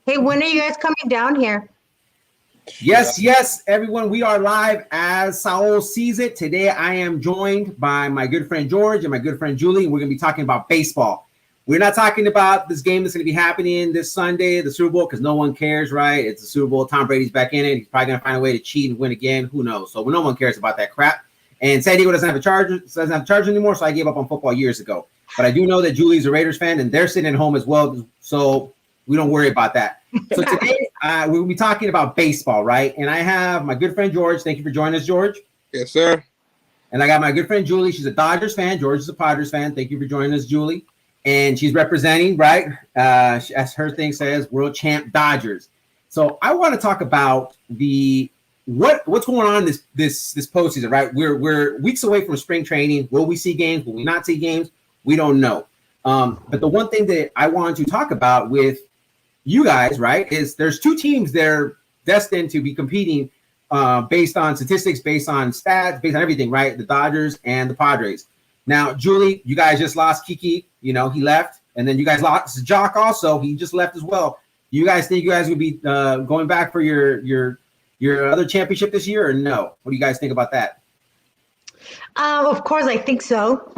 Hey, when are you guys coming down here? Yes, everyone. We are live as Saul sees it. Today, I am joined by my good friend George and my good friend Julie. We're going to be talking about baseball. We're not talking about this game that's going to be happening this Sunday, the Super Bowl, because no one cares, right? It's the Super Bowl. Tom Brady's back in it. He's probably going to find a way to cheat and win again. Who knows? So no one cares about that crap. And San Diego doesn't have a Chargers anymore, so I gave up on football years ago. But I do know that Julie's a Raiders fan, and they're sitting at home as well, so we don't worry about that. So today, we'll be talking about baseball, right? And I have my good friend George. Thank you for joining us, George. Yes, sir. And I got my good friend Julie. She's a Dodgers fan. George is a Padres fan. Thank you for joining us, Julie. And she's representing, right? As her thing says, world champ Dodgers. So I want to talk about what's going on this postseason, right? We're weeks away from spring training. Will we see games? Will we not see games? We don't know. But the one thing that I wanted to talk about with you guys, right, is there's two teams that are destined to be competing based on statistics, based on stats, based on everything, right? The Dodgers and the Padres. Now, Julie, you guys just lost Kiki. You know, he left. And then you guys lost Jock also. He just left as well. You guys think you guys would be going back for your other championship this year or no? What do you guys think about that? Of course, I think so.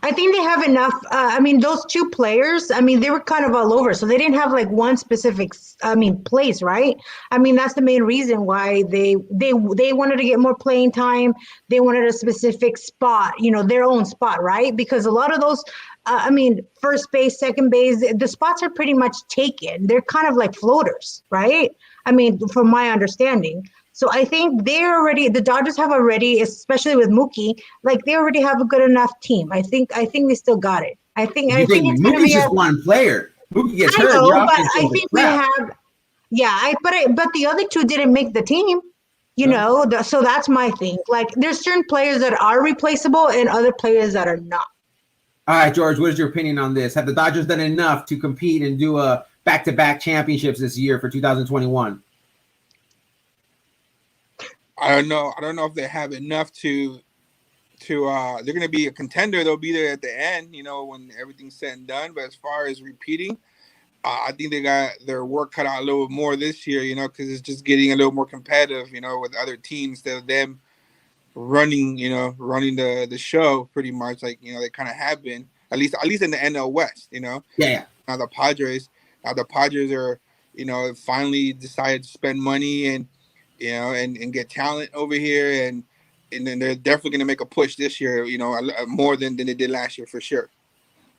I think they have enough. Those two players, they were kind of all over. So they didn't have like one specific, place, right? That's the main reason why they wanted to get more playing time. They wanted a specific spot, their own spot, right? Because a lot of those, first base, second base, the spots are pretty much taken. They're kind of like floaters, right? From my understanding. So I think the Dodgers have already, especially with Mookie, like they already have a good enough team. I think we still got it. I think it's Mookie's just one player. Mookie gets hurt. Know, but I think we have. Yeah, but the other two didn't make the team. So that's my thing. Like there's certain players that are replaceable and other players that are not. All right, George, what is your opinion on this? Have the Dodgers done enough to compete and do a back-to-back championships this year for 2021? I don't know if they have enough to they're going to be a contender. They'll be there at the end, when everything's said and done. But as far as repeating, I think they got their work cut out a little bit more this year, because it's just getting a little more competitive, with other teams instead of them running the show pretty much like, they kind of have been, at least in the NL West, Yeah. Now the Padres are, finally decided to spend money and get talent over here, and then they're definitely going to make a push this year, more than they did last year for sure.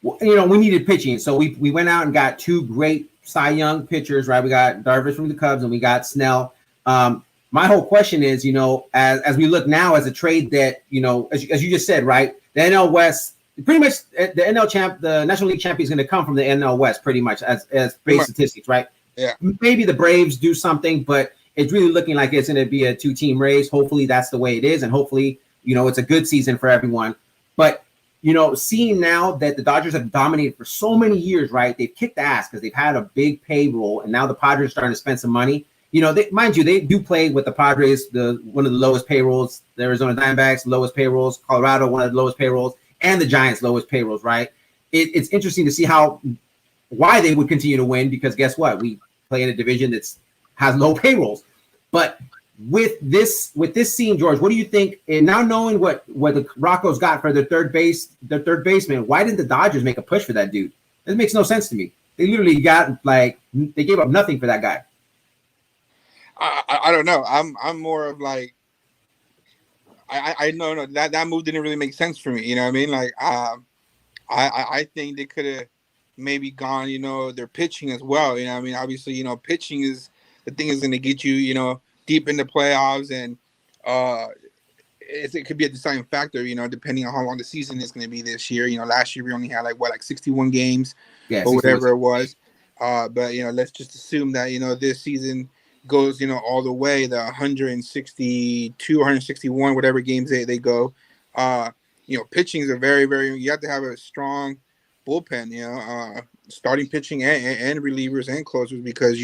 Well, we needed pitching, so we went out and got two great Cy Young pitchers, right? We got Darvish from the Cubs, and we got Snell. My whole question is, as we look now as a trade that, as you just said, right, the NL West, pretty much the National League champion is going to come from the NL West, pretty much as base statistics, right? Yeah. Maybe the Braves do something, but it's really looking like it's going to be a two-team race. Hopefully that's the way it is. And hopefully, it's a good season for everyone. But, seeing now that the Dodgers have dominated for so many years, right? They've kicked ass because they've had a big payroll. And now the Padres are starting to spend some money. Mind you, they do play with the Padres, one of the lowest payrolls, the Arizona Diamondbacks, lowest payrolls, Colorado, one of the lowest payrolls, and the Giants, lowest payrolls, right? It's interesting to see why they would continue to win, because guess what? We play in a division has low payrolls. But with this scene, George, what do you think? And now knowing what the Rocco's got for their third baseman, why didn't the Dodgers make a push for that dude? It makes no sense to me. They literally they gave up nothing for that guy. I don't know. I'm more of like, I know that move didn't really make sense for me. You know what I mean? Like, I think they could have maybe gone, their pitching as well. You know what I mean? Obviously, pitching is the thing is going to get you, deep in the playoffs, and it could be a deciding factor, depending on how long the season is going to be this year. Last year we only had like 61 games, or whatever it was. But let's just assume that this season goes all the way, the 162, 161, whatever games they go. Pitchings are very, very. You have to have a strong bullpen. Starting pitching and relievers and closers, because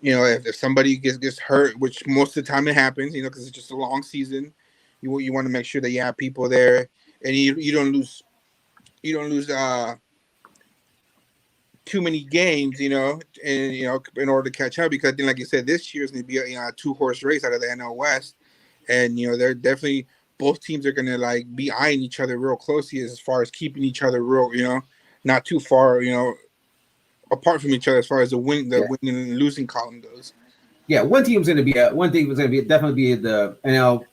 if somebody gets hurt, which most of the time it happens, because it's just a long season, you want to make sure that you have people there, and you don't lose too many games, and in order to catch up, because then, like you said, this year is going to be a 2-horse race out of the NL West, and they're definitely, both teams are going to like be eyeing each other real closely as far as keeping each other real, not too far, apart from each other as far as the winning and losing column goes. Yeah, one team was going to be definitely be the NL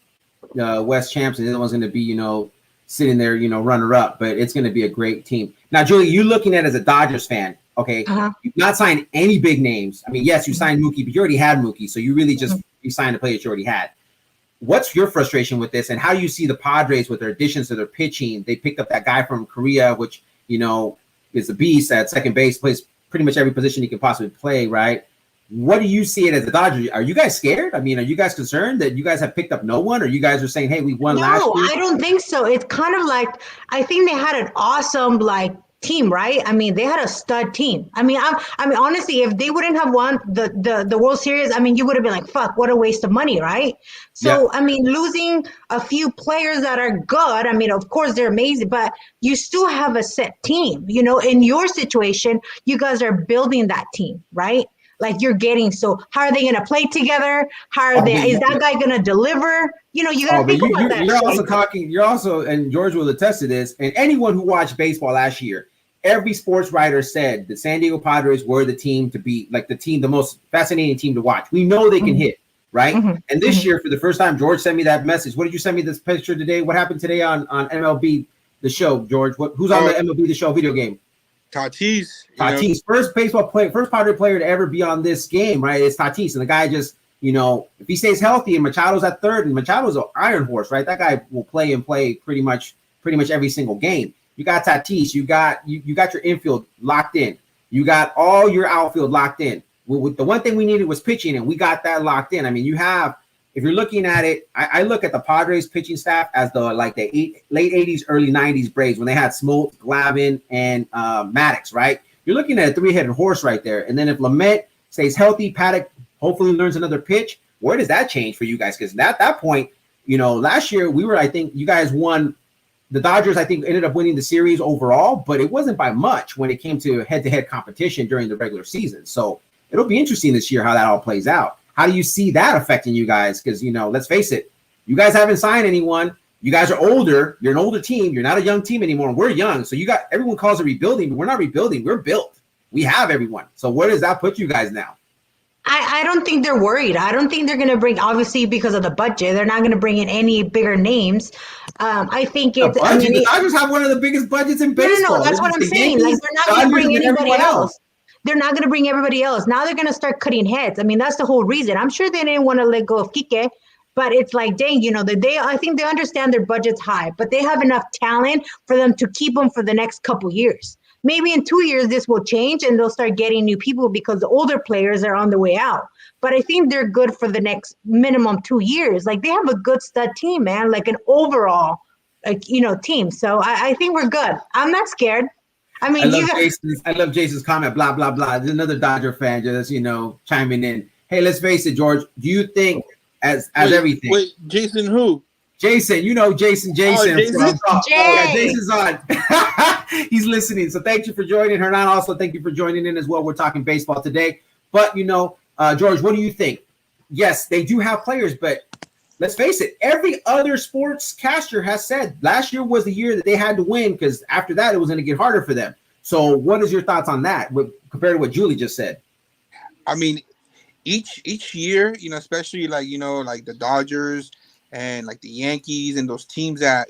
West champs, and the other one's going to be sitting there runner up. But it's going to be a great team. Now, Julie, you looking at it as a Dodgers fan, okay? You've not signed any big names. I mean, yes, you signed Mookie, but you already had Mookie, so you really just you signed a player that you already had. What's your frustration with this, and how do you see the Padres with their additions to their pitching? They picked up that guy from Korea, which is a beast at second base, plays pretty much every position he can possibly play, right? What do you see it as a Dodger? Are you guys scared? I mean, are you guys concerned that you guys have picked up no one, or you guys are saying, hey, we won last year? No, I don't think so. It's kind of like, I think they had an awesome team, right? I mean, they had a stud team. I mean, honestly, if they wouldn't have won the World Series, I mean, you would have been like, fuck, what a waste of money, right? So, I mean, losing a few players that are good, I mean, of course they're amazing, but you still have a set team. In your situation, you guys are building that team, right? Like you're getting, so how are they going to play together? Is that guy going to deliver? You got to think about that. You're also, and George will attest to this, and anyone who watched baseball last year, every sports writer said the San Diego Padres were the team to beat, like the most fascinating team to watch. We know they can hit, right? And this year, for the first time, George sent me that message. What did you send me this picture today? What happened today on MLB The Show, George? Who's on the MLB The Show video game? Tatis. First Padre player to ever be on this game, right? It's Tatis. And the guy just, if he stays healthy and Machado's at third, and Machado's an iron horse, right? That guy will play pretty much every single game. You got Tatis, you got your infield locked in. You got all your outfield locked in. With the one thing we needed was pitching, and we got that locked in. I mean, if you're looking at it, I look at the Padres pitching staff as the late 80s, early 90s Braves when they had Smoltz, Glavine, and Maddox, right? You're looking at a three-headed horse right there. And then if Lamet stays healthy, Paddock hopefully learns another pitch, where does that change for you guys? Because at that point, last year I think you guys won. The Dodgers, I think, ended up winning the series overall, but it wasn't by much when it came to head-to-head competition during the regular season. So it'll be interesting this year how that all plays out. How do you see that affecting you guys? Because, let's face it, you guys haven't signed anyone. You guys are older. You're an older team. You're not a young team anymore. We're young. So everyone calls it rebuilding, but we're not rebuilding. We're built. We have everyone. So where does that put you guys now? I don't think they're worried. I don't think they're going to bring, obviously, because of the budget, they're not going to bring in any bigger names. I think it's... the Dodgers have one of the biggest budgets in baseball. No, that's what I'm saying. Like, they're not going to bring anybody else. They're not going to bring everybody else. Now they're going to start cutting heads. I mean, that's the whole reason. I'm sure they didn't want to let go of Kike, but it's like, dang, I think they understand their budget's high, but they have enough talent for them to keep them for the next couple years. Maybe in 2 years, this will change and they'll start getting new people because the older players are on the way out. But I think they're good for the next minimum 2 years. Like, they have a good stud team, man, like an overall, team. So I think we're good. I'm not scared. I mean, I love Jason's comment, blah, blah, blah. There's another Dodger fan just, chiming in. Hey, let's face it, George. Do you think everything? Wait, Jason who? Jason, Jason. Jason's on. He's listening. So thank you for joining. Hernan, also thank you for joining in as well. We're talking baseball today. But, George, what do you think? Yes, they do have players, but let's face it, every other sportscaster has said last year was the year that they had to win because after that, it was going to get harder for them. So what is your thoughts on that compared to what Julie just said? I mean, each year, especially like the Dodgers and like the Yankees and those teams that,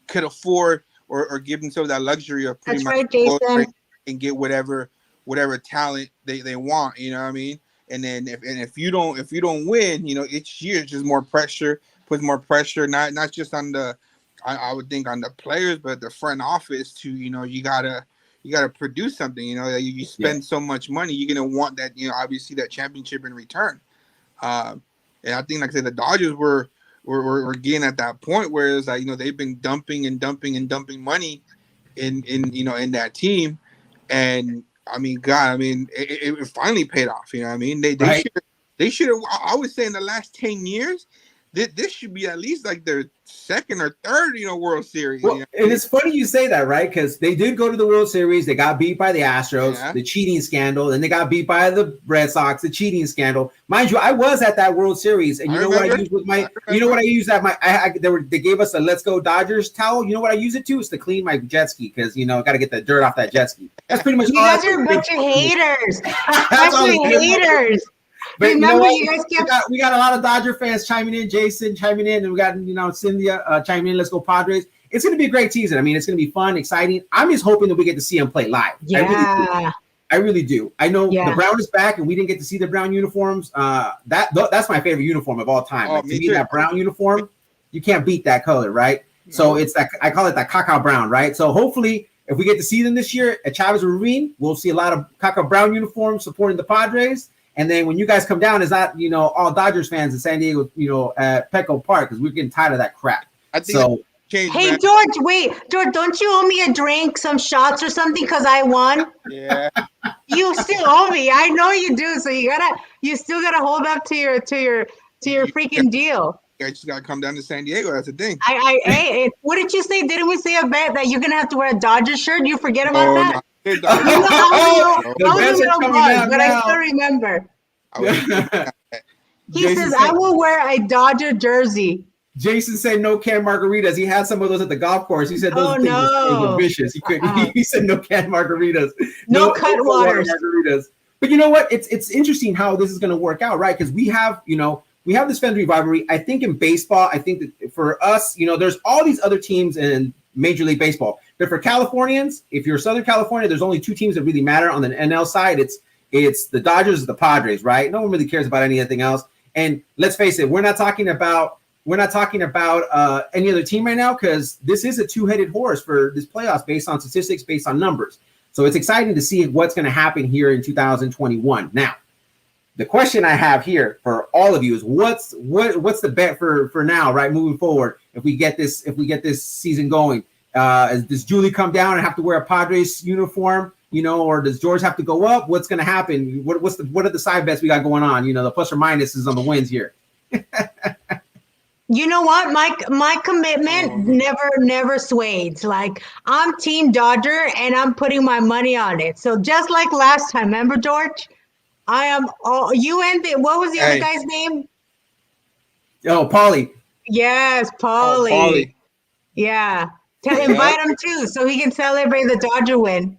could afford or give themselves that luxury of pretty much go and get whatever talent they want, you know what I mean? And then if you don't win, each year it's just more pressure, puts more pressure, not just on I would think on the players, but the front office to, you gotta produce something, you spend so much money, you're gonna want that, obviously that championship in return. And I think, like I said, the Dodgers were getting at that point where it's like, they've been dumping money in that team. And I mean, God, it finally paid off. You know what I mean? They should have, I would say in the last 10 years, this should be at least like their second or third, World Series. Well, and it's funny you say that, right? Because they did go to the World Series. They got beat by the Astros, the cheating scandal. Then they got beat by the Red Sox, the cheating scandal. Mind you, I was at that World Series, and what I used with my, what I used at my, they gave us a "Let's Go Dodgers" towel. You know what I use it to? Is to clean my jet ski because got to get the dirt off that jet ski. That's pretty much. You guys are a bunch of haters. Haters. But remember, you guys we got a lot of Dodger fans chiming in, Jason chiming in, and we got Cynthia chiming in. Let's go Padres! It's going to be a great season. I mean, it's going to be fun, exciting. I'm just hoping that we get to see them play live. Yeah, I really do. I know the Brown is back, and we didn't get to see the Brown uniforms. That's my favorite uniform of all time. To me, that Brown uniform, you can't beat that color, right? No. So it's that I call it that cacao brown, right? So hopefully, if we get to see them this year at Chavez Ravine, we'll see a lot of cacao brown uniforms supporting the Padres. And then when you guys come down, it's not, all Dodgers fans in San Diego, at Petco Park, because we're getting tired of that crap. I think so. Hey, George, wait. George, don't you owe me a drink, some shots or something because I won? Yeah. You still owe me. I know you do. So you still gotta hold up to your freaking deal. I just gotta come down to San Diego. That's the thing. Hey, what did you say? Didn't we say a bet that you're gonna have to wear a Dodgers shirt? You forget about that? No. I was a little buzz, but I still remember. He says, I will wear a Dodger jersey. Jason said no can margaritas. He had some of those at the golf course. He said those things were vicious. He said no can margaritas. No cut waters. Margaritas. But you know what? It's interesting how this is going to work out, right? Because we have this Fenway rivalry. I think in baseball, I think that for us, there's all these other teams in Major League Baseball. But for Californians, if you're Southern California, there's only two teams that really matter on the NL side. It's the Dodgers and the Padres, right? No one really cares about anything else. And let's face it, we're not talking about any other team right now because this is a two-headed horse for this playoffs based on statistics, based on numbers. So it's exciting to see what's going to happen here in 2021. Now, the question I have here for all of you is what's the bet for now, right? Moving forward, if we get this season going. Does Julie come down and have to wear a Padres uniform, or does George have to go up? What's going to happen? What are the side bets we got going on? The plus or minuses on the wins here. You know what? My commitment never swayed. Like I'm Team Dodger and I'm putting my money on it. So just like last time, remember George? I am all you and what was the other guy's name? Oh, Paulie. Yes, Paulie. Paulie. Yeah. Invite him too, so he can celebrate the Dodger win.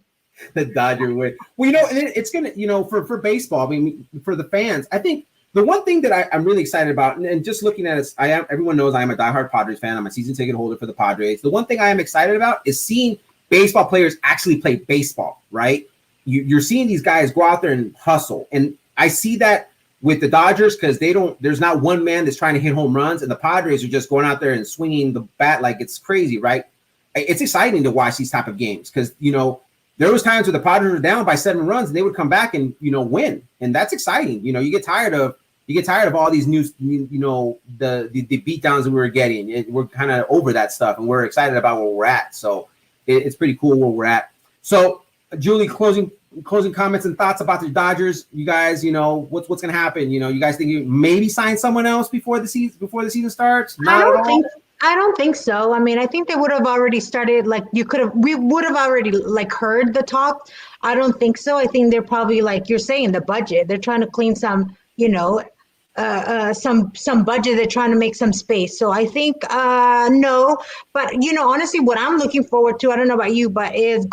The Dodger win. Well, it's gonna, for baseball. I mean, for the fans, I think the one thing that I'm really excited about, and just looking at it, everyone knows I am a diehard Padres fan. I'm a season ticket holder for the Padres. The one thing I am excited about is seeing baseball players actually play baseball. Right? You're seeing these guys go out there and hustle, and I see that with the Dodgers because there's not one man that's trying to hit home runs, and the Padres are just going out there and swinging the bat like it's crazy. Right? It's exciting to watch these type of games because, there was times where the Padres were down by 7 runs and they would come back and, win. And that's exciting. You get tired of all these news, the beat downs that we were getting. We're kind of over that stuff and we're excited about where we're at. So it's pretty cool where we're at. So Julie, closing comments and thoughts about the Dodgers. You guys, what's going to happen? You guys think you maybe sign someone else before the season starts? I don't think so. I mean, I think they would have already started, we would have already heard the talk. I don't think so. I think they're probably like you're saying, the budget. They're trying to clean some, some budget. They're trying to make some space. So I think no. But honestly, what I'm looking forward to, I don't know about you, but is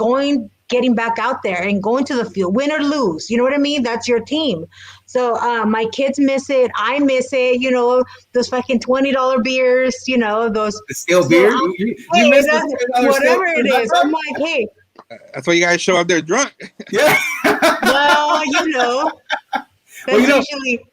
getting back out there and going to the field, win or lose. You know what I mean? That's your team. So my kids miss it. I miss it. Those fucking $20 beers. Those steel beer. You miss whatever it is. I'm like, hey. That's why you guys show up there drunk. Yeah. Well, that's usually.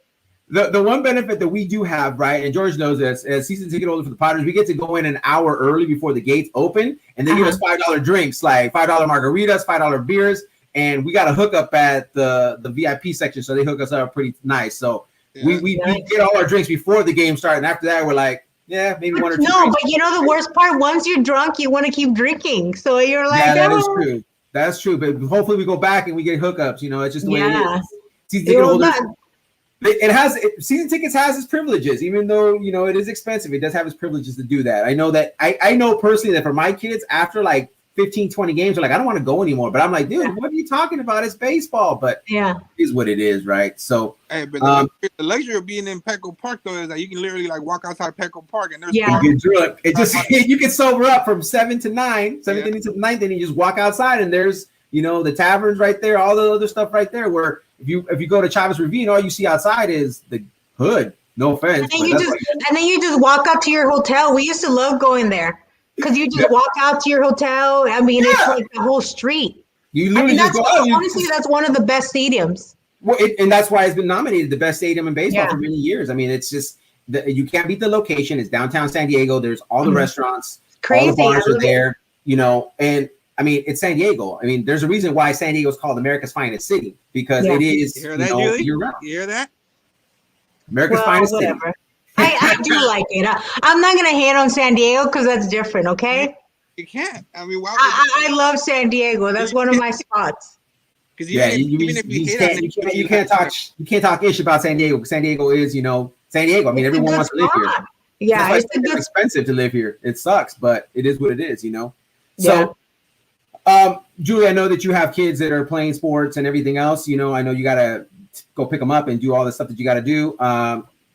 The one benefit that we do have, right, and George knows this, as season ticket holder for the Padres, we get to go in an hour early before the gates open, and they give us $5 drinks, like $5 margaritas, $5 beers, and we got a hookup at the VIP section, so they hook us up pretty nice. So we get all our drinks before the game starts, and after that, we're like, yeah, maybe one or two. No, drinks. But the worst part, once you're drunk, you want to keep drinking. So you're like, yeah, that is true. That's true. But hopefully we go back and we get hookups. It's just the way it is. Season ticket holders. Season tickets has its privileges, even though it is expensive. It does have its privileges to do that. I know that I know personally that for my kids, after like 15, 20 games, they're like, I don't want to go anymore. But I'm like, dude, what are you talking about? It's baseball. But it is what it is, right? So but the luxury of being in Petco Park though is that you can literally like walk outside Petco Park and there's you can sober up from 7th to 9th to 9th, and you just walk outside and there's the taverns right there, all the other stuff right there. Where if you go to Chavez Ravine, all you see outside is the hood. No offense. And then you just walk up to your hotel. We used to love going there because you just walk out to your hotel. I mean, it's like the whole street. You literally just go out. Honestly, that's one of the best stadiums. Well, and that's why it's been nominated the best stadium in baseball for many years. I mean, it's just you can't beat the location. It's downtown San Diego. There's all the restaurants. Crazy. All the bars are there. And I mean, it's San Diego. I mean, there's a reason why San Diego is called America's finest city because it is year round. You hear that? America's finest city. I do like it. I'm not gonna hate on San Diego because that's different. Okay. You can't. I mean, I love San Diego. That's one of my spots. Because you can't talk ish about San Diego. San Diego is San Diego. I mean, everyone wants to live here. Yeah, it's expensive to live here. It sucks, but it is what it is. So. Julie, I know that you have kids that are playing sports and everything else. I know you got to go pick them up and do all the stuff that you got to do.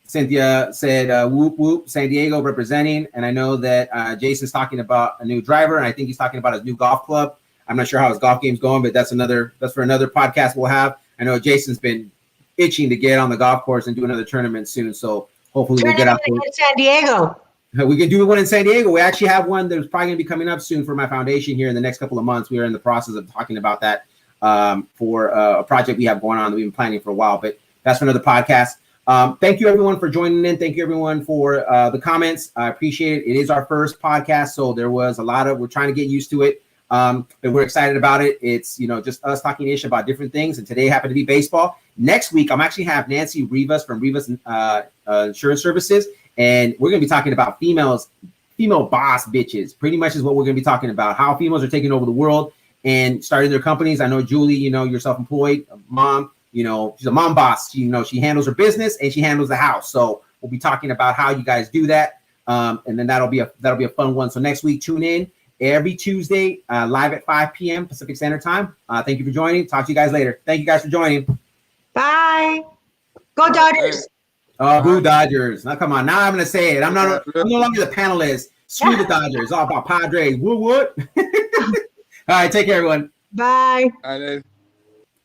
Cynthia said, whoop, whoop, San Diego representing. And I know that Jason's talking about a new driver, and I think he's talking about his new golf club. I'm not sure how his golf game's going, but that's for another podcast we'll have. I know Jason's been itching to get on the golf course and do another tournament soon. So hopefully we'll get out there. In San Diego. We can do one in San Diego. We actually have one that's probably going to be coming up soon for my foundation here in the next couple of months. We are in the process of talking about that for a project we have going on that we've been planning for a while, but that's for another podcast. Thank you everyone for joining in. Thank you everyone for the comments. I appreciate it. It is our first podcast, so there was we're trying to get used to it. But we're excited about it. It's, just us talking ish about different things. And today happened to be baseball. Next week, I'm actually have Nancy Rivas from Rivas Insurance Services. And we're going to be talking about female boss bitches. Pretty much is what we're going to be talking about, how females are taking over the world and starting their companies. I know Julie, you're self-employed, a mom, she's a mom boss. She handles her business and she handles the house. So we'll be talking about how you guys do that. And then that'll be a fun one. So next week, tune in every Tuesday, live at 5 p.m. Pacific Standard Time. Thank you for joining. Talk to you guys later. Thank you guys for joining. Bye. Go Dodgers. Oh, boo Dodgers. Now, come on. Now I'm going to say it. I'm no longer the panelist. Screw the Dodgers. All about Padres. Woo, woo. All right. Take care, everyone. Bye. All right.